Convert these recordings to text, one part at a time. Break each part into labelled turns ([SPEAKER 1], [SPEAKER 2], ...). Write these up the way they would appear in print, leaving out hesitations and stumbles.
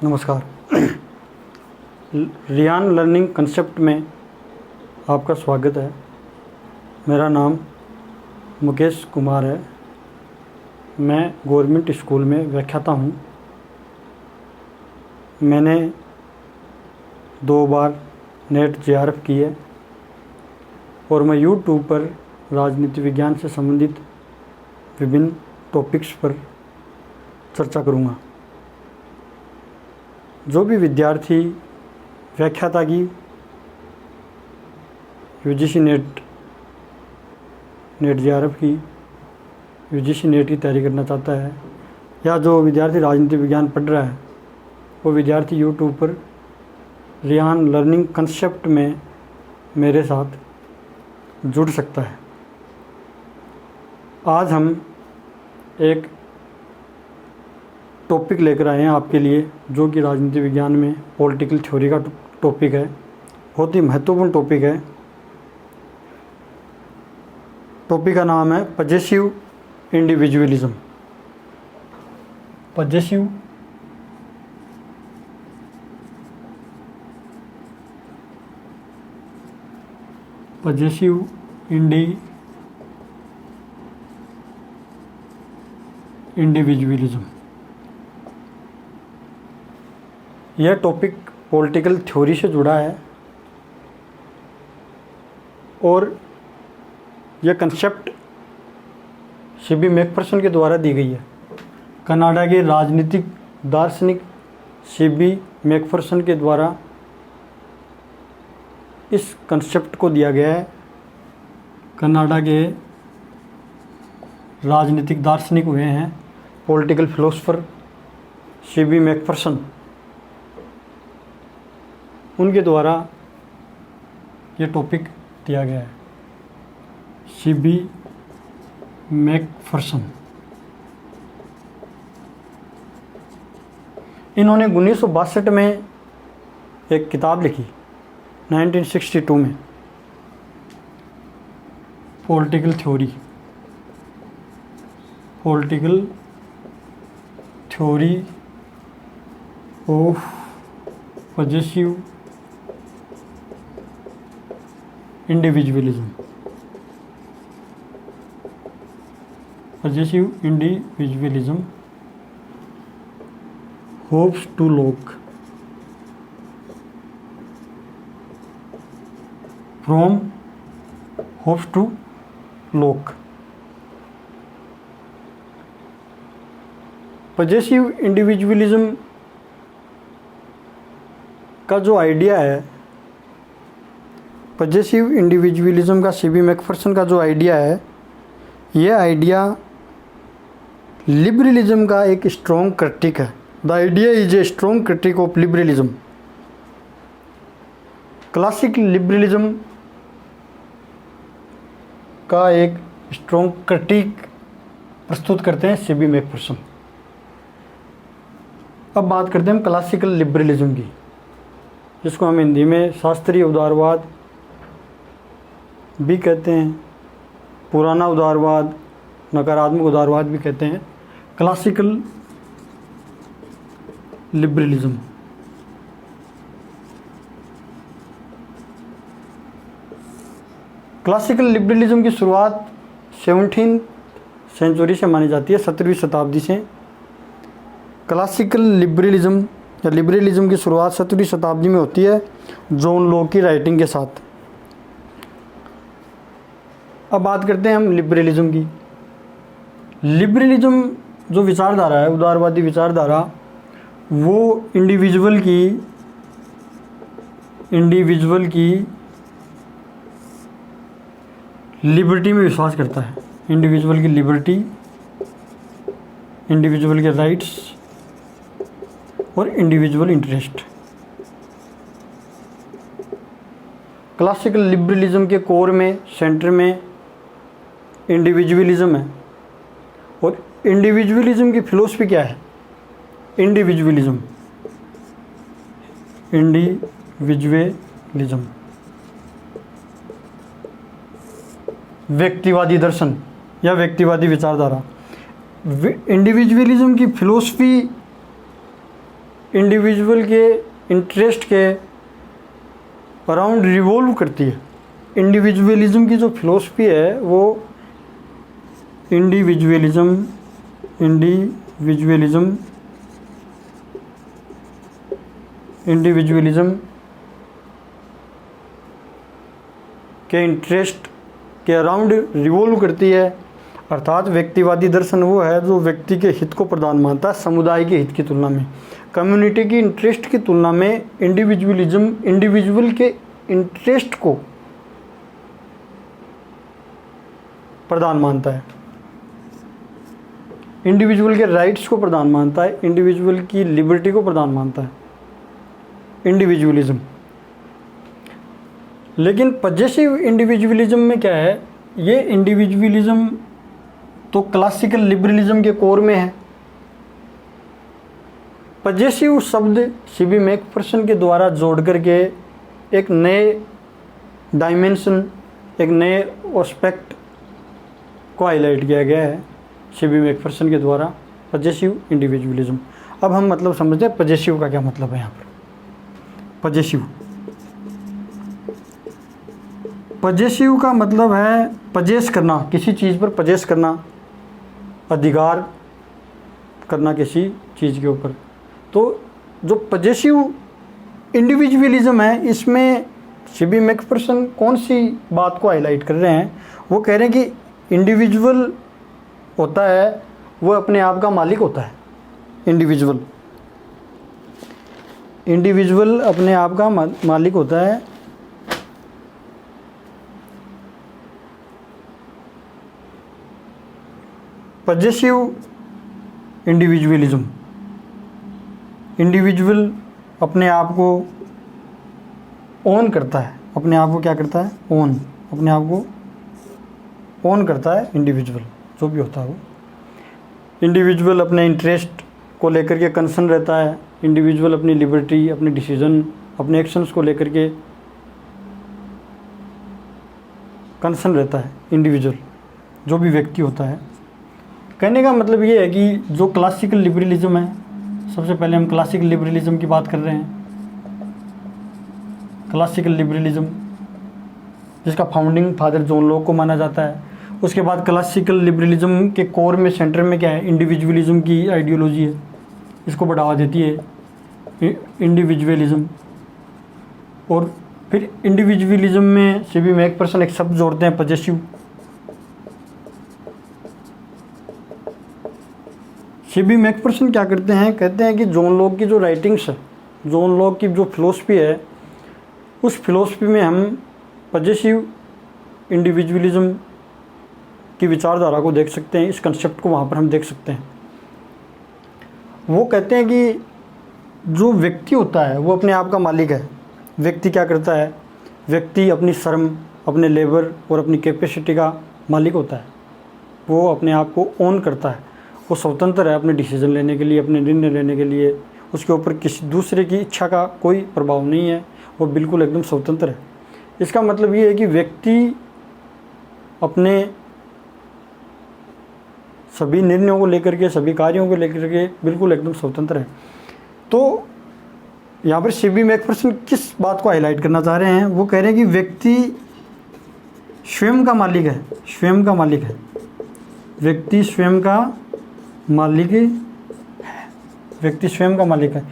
[SPEAKER 1] नमस्कार। Riyan learning concept में आपका स्वागत है। मेरा नाम मुकेश कुमार है। मैं गवर्नमेंट स्कूल में व्याख्याता हूँ। मैंने 2 बार नेट जेआरएफ की है और मैं यूट्यूब पर राजनीति विज्ञान से संबंधित विभिन्न टॉपिक्स पर चर्चा करूँगा। जो भी विद्यार्थी व्याख्याता की यूजीसी नेट जेआरएफ की यूजीसी नेट की तैयारी करना चाहता है या जो विद्यार्थी राजनीति विज्ञान पढ़ रहा है वो विद्यार्थी यूट्यूब पर रियान लर्निंग कंसेप्ट में मेरे साथ जुड़ सकता है। आज हम एक टॉपिक लेकर आए हैं आपके लिए, जो कि राजनीति विज्ञान में पॉलिटिकल थ्योरी का टॉपिक है। बहुत ही महत्वपूर्ण टॉपिक है। टॉपिक का नाम है पजेसिव इंडिविजुअलिज्म। Possessive individualism. यह टॉपिक पॉलिटिकल थ्योरी से जुड़ा है और यह कंसेप्ट सीबी मैकफर्सन के द्वारा दी गई है। कनाडा के राजनीतिक दार्शनिक सीबी मैकफर्सन के द्वारा इस कंसेप्ट को दिया गया है। कनाडा के राजनीतिक दार्शनिक हुए हैं पॉलिटिकल फिलोसोफर सीबी मैकफर्सन। उनके द्वारा ये टॉपिक दिया गया है। सीबी मैकफर्सन इन्होंने 1962 में एक किताब लिखी, 1962 में, political theory of possessive individualism. Hobbes to Locke from Hobbes to Locke. Possessive individualism का जो आइडिया है, पजेसिव इंडिविजुअलिज्म का सीबी मैकफर्सन का जो आइडिया है, यह आइडिया लिबरलिज्म का एक स्ट्रॉन्ग क्रिटिक है। The idea is a strong critique of liberalism. Classic liberalism का एक स्ट्रॉन्ग क्रिटिक प्रस्तुत करते हैं सीबी मैकफर्सन। अब बात करते हैं हम क्लासिकल लिबरलिज्म की, जिसको हम हिंदी में शास्त्रीय उदारवाद भी कहते हैं, पुराना उदारवाद, नकारात्मक उदारवाद भी कहते हैं। क्लासिकल लिबरलिज्म की शुरुआत 17वीं सेंचुरी से मानी जाती है, 17वीं शताब्दी से। क्लासिकल लिबरलिज्म या लिबरलिज्म की शुरुआत 17वीं शताब्दी में होती है, जॉन लॉक की राइटिंग के साथ। अब बात करते हैं हम लिबरलिज्म की। लिबरलिज्म जो विचारधारा है, उदारवादी विचारधारा, वो इंडिविजुअल की लिबर्टी में विश्वास करता है। इंडिविजुअल की लिबर्टी, इंडिविजुअल के राइट्स और इंडिविजुअल इंटरेस्ट। क्लासिकल लिबरलिज्म के कोर में, सेंटर में इंडिविजुअलिज्म है। और इंडिविजुअलिज्म की फिलोसफी क्या है? इंडिविजुअलिज्म व्यक्तिवादी दर्शन या व्यक्तिवादी विचारधारा। इंडिविजुअलिज्म की फिलोसफी इंडिविजुअल के इंटरेस्ट के अराउंड रिवॉल्व करती है। इंडिविजुअलिज्म की जो फिलॉसफी है वो इंडिविजुअलिज्म के इंटरेस्ट के अराउंड रिवॉल्व करती है। अर्थात व्यक्तिवादी दर्शन वो है जो व्यक्ति के हित को प्रधान मानता है समुदाय के हित की तुलना में, कम्युनिटी की इंटरेस्ट की तुलना में इंडिविजुअलिज्म इंडिविजुअल के इंटरेस्ट को प्रधान मानता है, इंडिविजुअल के राइट्स को प्रधान मानता है, इंडिविजुअल की लिबर्टी को प्रधान मानता है इंडिविजुअलिज्म। लेकिन पॉजिटिव इंडिविजुअलिज्म में क्या है, ये इंडिविजुअलिज्म तो क्लासिकल लिबरलिज्म के कोर में है। पॉजिटिव शब्द सीबी मैकफर्सन के द्वारा जोड़ करके एक नए डायमेंशन, एक नए एस्पेक्ट को हाईलाइट किया गया है सीबी मैकफर्सन के द्वारा, पॉजिटिव इंडिविजुअलिज्म। अब हम मतलब समझते हैं पॉजिटिव का क्या मतलब है। यहाँ पर पॉजिटिव का मतलब है पजेस करना, किसी चीज़ पर पजेस करना, अधिकार करना किसी चीज़ के ऊपर। तो जो पॉजिटिव इंडिविजुअलिज्म है इसमें सीबी मैकफर्सन कौन सी बात को हाईलाइट कर रहे हैं, वो कह रहे हैं कि इंडिविजुअल होता है वो अपने आप का मालिक होता है। इंडिविजुअल अपने आप का मालिक होता है। पॉजिटिव इंडिविजुअलिज्म, इंडिविजुअल अपने आप को ओन करता है, अपने आप को क्या करता है, ओन, अपने आप को ओन करता है इंडिविजुअल, जो भी होता है वो। इंडिविजुअल अपने इंटरेस्ट को लेकर के कंसर्न रहता है, इंडिविजुअल अपनी लिबर्टी, अपने डिसीजन, अपने एक्शंस को लेकर के कंसर्न रहता है इंडिविजुअल, जो भी व्यक्ति होता है। कहने का मतलब ये है कि जो क्लासिकल लिबरलिज्म है, सबसे पहले हम क्लासिकल लिबरलिज्म की बात कर रहे हैं। क्लासिकल लिबरलिज्म जिसका फाउंडिंग फादर जॉन लॉक को माना जाता है। उसके बाद क्लासिकल लिबरलिज्म के कोर में, सेंटर में क्या है, इंडिविजुअलिज्म की आइडियोलॉजी है, इसको बढ़ावा देती है इंडिविजुअलिज्म। और फिर इंडिविजुअलिज्म में सीबी मैकफर्सन एक शब्द जोड़ते हैं, पॉजिटिव। सीबी मैकफर्सन क्या करते हैं, कहते हैं कि जॉन लॉक की जो राइटिंग्स है, जॉन लॉक की जो फिलोसफी है, उस फिलोसफी में हम पॉजिटिव इंडिविजुअलिज्म की विचारधारा को देख सकते हैं, इस कंसेप्ट को वहाँ पर हम देख सकते हैं। वो कहते हैं कि जो व्यक्ति होता है वो अपने आप का मालिक है। व्यक्ति क्या करता है, व्यक्ति अपनी श्रम, अपने लेबर और अपनी कैपेसिटी का मालिक होता है। वो अपने आप को ओन करता है, वो स्वतंत्र है अपने डिसीजन लेने के लिए, अपने निर्णय लेने के लिए। उसके ऊपर किसी दूसरे की इच्छा का कोई प्रभाव नहीं है, वो बिल्कुल एकदम स्वतंत्र है। इसका मतलब ये है कि व्यक्ति अपने सभी निर्णयों को लेकर के, सभी कार्यों को लेकर के बिल्कुल एकदम स्वतंत्र है। तो यहाँ पर सीबी मैकफर्सन किस बात को हाईलाइट करना चाह रहे हैं, वो कह रहे हैं कि व्यक्ति स्वयं का मालिक है, स्वयं का मालिक है, व्यक्ति स्वयं का मालिक है, व्यक्ति स्वयं का मालिक है।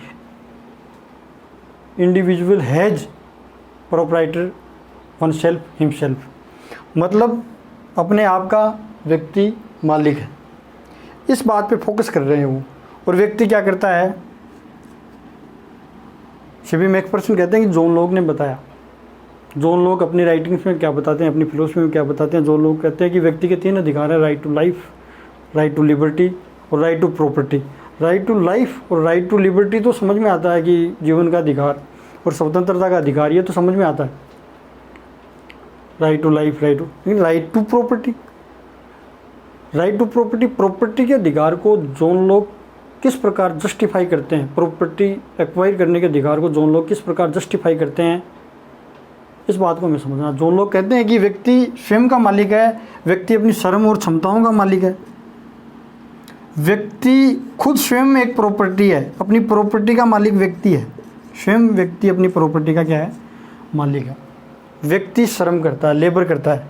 [SPEAKER 1] Individual has proprietor one self himself, मतलब अपने आप का व्यक्ति मालिक है। इस बात पे फोकस कर रहे हैं वो। और व्यक्ति क्या करता है, सीबी मैकफर्सन कहते हैं कि जॉन लॉक ने बताया, जॉन लॉक अपनी राइटिंग्स में क्या बताते हैं, अपनी फिलोसफी में क्या बताते हैं। जॉन लॉक कहते हैं कि व्यक्ति के 3 अधिकार हैं, right to life, right to liberty और right to property. Right to life और राइट टू लिबर्टी तो समझ में आता है कि जीवन का अधिकार और स्वतंत्रता का अधिकार, ये तो समझ में आता है। Right to life, right to property, right to property, property के अधिकार को जॉन लॉक किस प्रकार जस्टिफाई करते हैं, प्रॉपर्टी एक्वायर करने के अधिकार को जॉन लॉक किस प्रकार जस्टिफाई करते हैं, इस बात को हमें समझना। जॉन लॉक कहते हैं कि व्यक्ति स्वयं का मालिक है, व्यक्ति अपनी श्रम और क्षमताओं का मालिक है, व्यक्ति खुद स्वयं एक प्रॉपर्टी है, अपनी प्रॉपर्टी का मालिक व्यक्ति है। स्वयं व्यक्ति अपनी प्रॉपर्टी का क्या है? मालिक है। व्यक्ति श्रम करता है, लेबर करता है।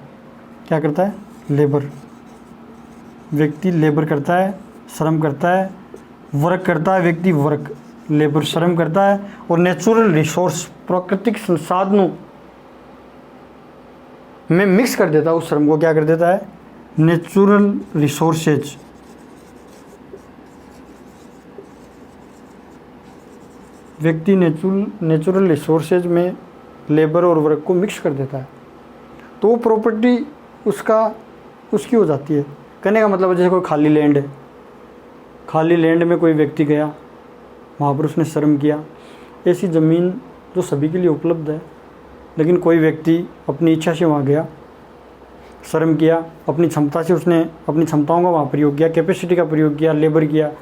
[SPEAKER 1] क्या करता है? लेबर। व्यक्ति लेबर करता है, श्रम करता है, वर्क करता है। व्यक्ति वर्क, लेबर, श्रम करता है और नेचुरल रिसोर्स, प्राकृतिक संसाधनों में मिक्स कर देता है। उस श्रम को क्या कर देता है? Natural resources. व्यक्ति नेचुरल रिसोर्सेज में लेबर और वर्क को मिक्स कर देता है, तो वो प्रॉपर्टी उसकी हो जाती है। कहने का मतलब जैसे कोई खाली लैंड है, खाली लैंड में कोई व्यक्ति गया, वहाँ पर उसने श्रम किया। ऐसी ज़मीन जो सभी के लिए उपलब्ध है, लेकिन कोई व्यक्ति अपनी इच्छा से वहाँ गया, श्रम किया, अपनी क्षमता से उसने अपनी क्षमताओं का वहाँ प्रयोग किया, कैपेसिटी का प्रयोग किया, लेबर किया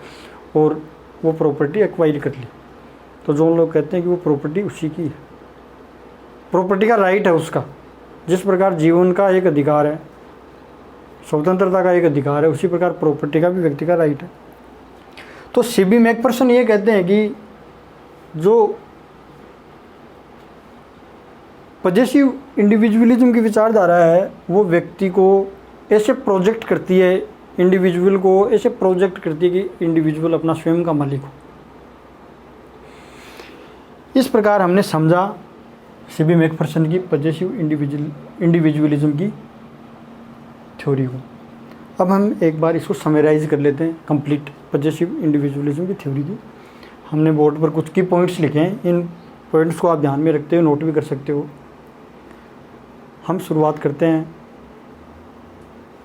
[SPEAKER 1] और वो प्रॉपर्टी एक्वायर कर ली। तो जो लोग कहते हैं कि वो प्रॉपर्टी उसी की है, प्रॉपर्टी का राइट है उसका। जिस प्रकार जीवन का एक अधिकार है, स्वतंत्रता का एक अधिकार है, उसी प्रकार प्रॉपर्टी का भी व्यक्ति का राइट है। तो सीबी मैकफर्सन ये कहते हैं कि जो पॉजिटिव इंडिविजुअलिज्म की विचारधारा है वो व्यक्ति को ऐसे प्रोजेक्ट करती है, इंडिविजुअल को ऐसे प्रोजेक्ट करती है कि इंडिविजुअल अपना स्वयं का मालिक हो। इस प्रकार हमने समझा सीबी मैकफर्सन की पॉजिटिव इंडिविजुअलिज्म की थ्योरी को। अब हम एक बार इसको समराइज कर लेते हैं, कंप्लीट पॉजिटिव इंडिविजुअलिज्म की थ्योरी की। हमने बोर्ड पर कुछ की पॉइंट्स लिखे हैं, इन पॉइंट्स को आप ध्यान में रखते हो, नोट भी कर सकते हो। हम शुरुआत करते हैं,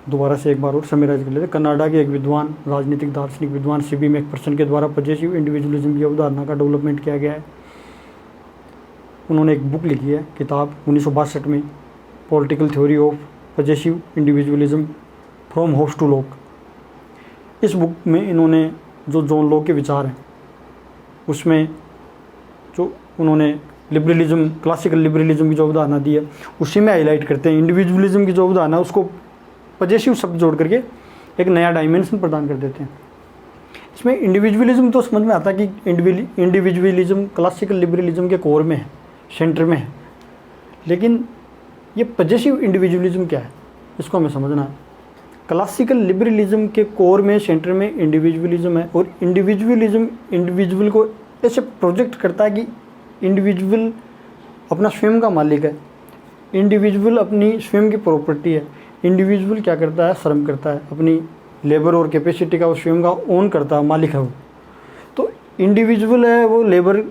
[SPEAKER 1] दोबारा से एक बार और समराइज कर लेते हैं। कनाडा के एक विद्वान, राजनीतिक दार्शनिक विद्वान सीबी मैकफर्सन के द्वारा पॉजिटिव इंडिविजुअलिज्म की अवधारणा का डेवलपमेंट किया गया है। उन्होंने एक बुक लिखी है, किताब 1962 में, political theory of positive individualism from Hobbes to Locke. इस बुक में इन्होंने जो जॉन लॉक के विचार हैं उसमें जो उन्होंने लिबरलिज्म, क्लासिकल लिबरलिज्म की जो अवधारणा दी है उसी में हाईलाइट करते हैं। इंडिविजुअलिज्म की जो अवधारणा है उसको पॉजिटिव शब्द जोड़ करके एक नया डायमेंशन प्रदान कर देते हैं। इसमें इंडिविजुअलिज्म तो समझ में आता है कि इंडिविजुअलिज्म क्लासिकल लिबरलिज्म के कोर में है, सेंटर में है, लेकिन ये पॉजिटिव इंडिविजुअलिज्म क्या है इसको हमें समझना है। क्लासिकल लिबरलिज्म के कोर में, सेंटर में इंडिविजुअलिज्म है और इंडिविजुअलिज्म इंडिविजुअल को ऐसे प्रोजेक्ट करता है कि इंडिविजुअल अपना स्वयं का मालिक है, इंडिविजुअल अपनी स्वयं की प्रॉपर्टी है। इंडिविजुअल क्या करता है? श्रम करता है, अपनी लेबर और कैपेसिटी का वो स्वयं का ओन करता है, मालिक है वो। तो इंडिविजुअल है वो लेबर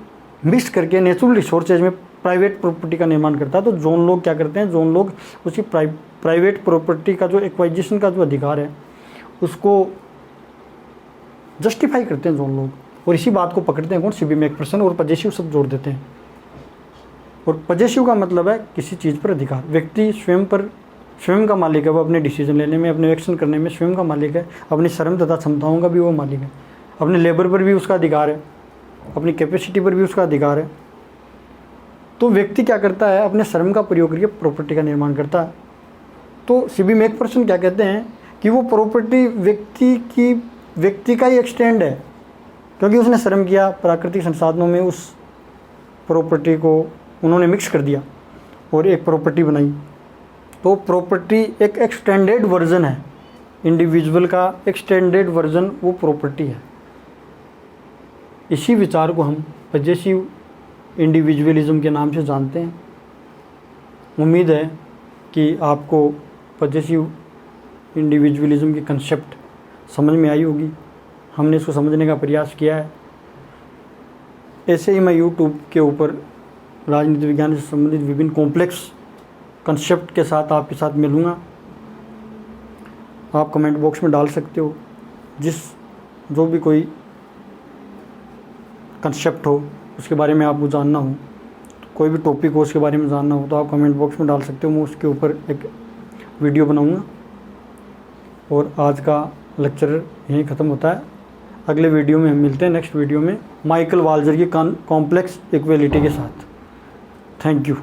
[SPEAKER 1] मिक्स करके नेचुरल रिसोर्सेज में प्राइवेट प्रॉपर्टी का निर्माण करता है। तो जॉन लॉक क्या करते हैं? जॉन लॉक उसकी प्राइवेट प्रॉपर्टी का जो एक्वाइजिशन का जो अधिकार है उसको जस्टिफाई करते हैं जॉन लॉक, और इसी बात को पकड़ते हैं कौन? सीबी मैकफर्सन, और पॉजिटिव शब्द जोड़ देते हैं। और पॉजिटिव का मतलब है किसी चीज़ पर अधिकार। व्यक्ति स्वयं का मालिक है, वो अपने डिसीजन लेने में, अपने एक्शन करने में स्वयं का मालिक है, अपनी श्रम तथा क्षमताओं का भी वो मालिक है, अपने लेबर पर भी उसका अधिकार है, अपनी कैपेसिटी पर भी उसका अधिकार है। तो व्यक्ति क्या करता है? अपने श्रम का प्रयोग करके प्रॉपर्टी का निर्माण करता है। तो सीबी मैकफर्सन क्या कहते हैं कि वो प्रॉपर्टी व्यक्ति का ही एक्सटेंड है, क्योंकि उसने श्रम किया, प्राकृतिक संसाधनों में उस प्रॉपर्टी को उन्होंने मिक्स कर दिया और एक प्रॉपर्टी बनाई। तो प्रॉपर्टी एक एक्सटेंडेड वर्जन है, इंडिविजुअल का एक्सटेंडेड वर्जन वो प्रॉपर्टी है। इसी विचार को हम पॉजिटिव इंडिविजुअलिज्म के नाम से जानते हैं। उम्मीद है कि आपको पॉजिटिव इंडिविजुअलिज्म की कंसेप्ट समझ में आई होगी। हमने इसको समझने का प्रयास किया है। ऐसे ही मैं यूट्यूब के ऊपर राजनीति विज्ञान से संबंधित विभिन्न कॉम्प्लेक्स कंसेप्ट के साथ आपके साथ मिलूँगा। आप कमेंट बॉक्स में डाल सकते हो, जो भी कोई कंसेप्ट हो उसके बारे में आपको जानना हो, कोई भी टॉपिक हो उसके बारे में जानना हो, तो आप कमेंट बॉक्स में डाल सकते हो। मैं उसके ऊपर एक वीडियो बनाऊँगा। और आज का लेक्चर यहीं ख़त्म होता है। अगले वीडियो में हम मिलते हैं, नेक्स्ट वीडियो में माइकल वाल्जर की कॉम्प्लेक्स इक्वेलिटी के साथ। Thank you.